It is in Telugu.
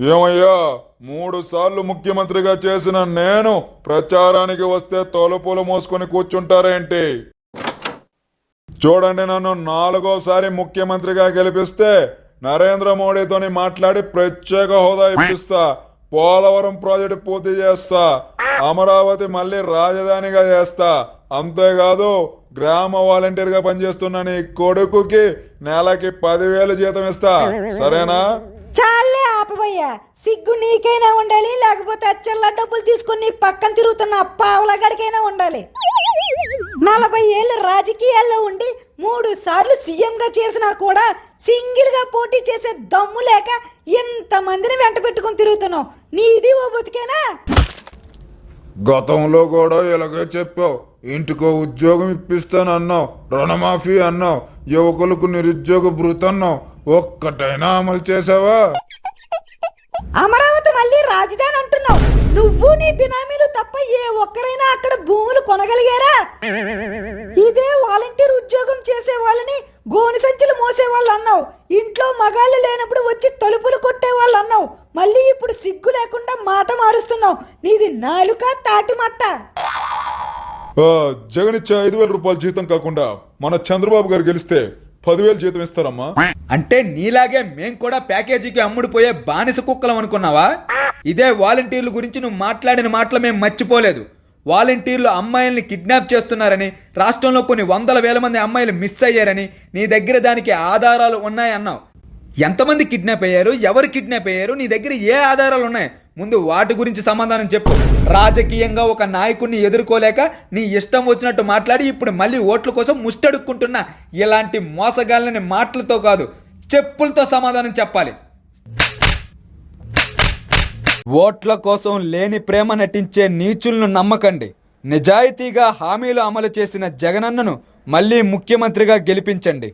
ఏమయ్యా, 3 సార్లు ముఖ్యమంత్రిగా చేసిన నేను ప్రచారానికి వస్తే తలుపులు మోసుకొని కూర్చుంటారేంటి? చూడండి, నన్ను 4వ సారి ముఖ్యమంత్రిగా గెలిపిస్తే నరేంద్ర మోడీతోని మాట్లాడి ప్రత్యేక హోదా ఇప్పిస్తా, పోలవరం ప్రాజెక్టు పూర్తి చేస్తా, అమరావతి మళ్ళీ రాజధానిగా చేస్తా. అంతేకాదు, గ్రామ వాలంటీర్ గా పనిచేస్తున్న నీ కొడుకుకి నెలకి 10,000 జీతం ఇస్తా. సరేనా? చాలే ఆపబోయ్యా, సిగ్గు నీకైనా ఉండాలి, లేకపోతే అచ్చల్లా డబ్బులు తీసుకుని పక్కన తిరుగుతున్న పావులగడికైనా ఉండాలి. 40 ఏళ్ళు రాజకీయాల్లో ఉండి 3 సార్లు సీఎంగా చేసినా కూడా సింగిల్ గా పోటీ చేసే దమ్ము లేక ఎంతమందిని వెంట పెట్టుకుని తిరుగుతున్నావు. నీది ఓ బతికేనా? గతంలో కూడా ఇలాగే చెప్పావు. ఇంటికో ఉద్యోగం ఇప్పిస్తానన్నావు, రుణమాఫీ అన్నావు, యువకులకు నిరుద్యోగ భృతి అన్నావు. ఒక్కటైనా అమలు చేసావా? అమరావతి మళ్ళీ రాజధాని అంటున్నావు. నువ్వు నీ బినామీలు తప్ప ఏ ఒక్కరైనా అక్కడ భూములు కొనగలిగారా? ఇదే వాలంటీర్ ఉద్యోగం చేసే వాళ్ళని గోని సంచులు మోసే వాళ్ళు అన్నావు. ఇంట్లో మగాళ్ళు లేనప్పుడు వచ్చి తలుపులు కొట్టే వాళ్ళు అన్నావు. మళ్ళీ ఇప్పుడు సిగ్గు లేకుండా మాట మారుస్తున్నావు. నీది నాలుక తాటి మట్ట. జగన్ ఇచ్చే 5,000 రూపాయల జీతం కాకుండా మన చంద్రబాబు గారు గెలిస్తే 10,000 జీతం ఇస్తారమ్మా. అంటే నీలాగే మేం కూడా ప్యాకేజీకి అమ్ముడుపోయే బానిస కుక్కలం అనుకున్నావా? ఇదే వాలంటీర్ల గురించి నువ్వు మాట్లాడిన మాటలు మేము మర్చిపోలేదు. వాలంటీర్లు అమ్మాయిల్ని కిడ్నాప్ చేస్తున్నారని, రాష్ట్రంలో కొన్ని 100,000 మంది అమ్మాయిలు మిస్ అయ్యారని, నీ దగ్గర దానికి ఆధారాలు ఉన్నాయన్నావు. ఎంతమంది కిడ్నాప్ అయ్యారు, ఎవరు కిడ్నాప్ అయ్యారు, నీ దగ్గర ఏ ఆధారాలు ఉన్నాయి? ముందు వాటి గురించి సమాధానం చెప్పు. రాజకీయంగా ఒక నాయకుడిని ఎదుర్కోలేక నీ ఇష్టం వచ్చినట్టు మాట్లాడి ఇప్పుడు మళ్ళీ ఓట్ల కోసం ముష్టడుక్కుంటున్న ఇలాంటి మోసగాళ్ళని మాటలతో కాదు, చెప్పులతో సమాధానం చెప్పాలి. ఓట్ల కోసం లేని ప్రేమ నటించే నీచులను నమ్మకండి. నిజాయితీగా హామీలు అమలు చేసిన జగనన్నను మళ్ళీ ముఖ్యమంత్రిగా గెలిపించండి.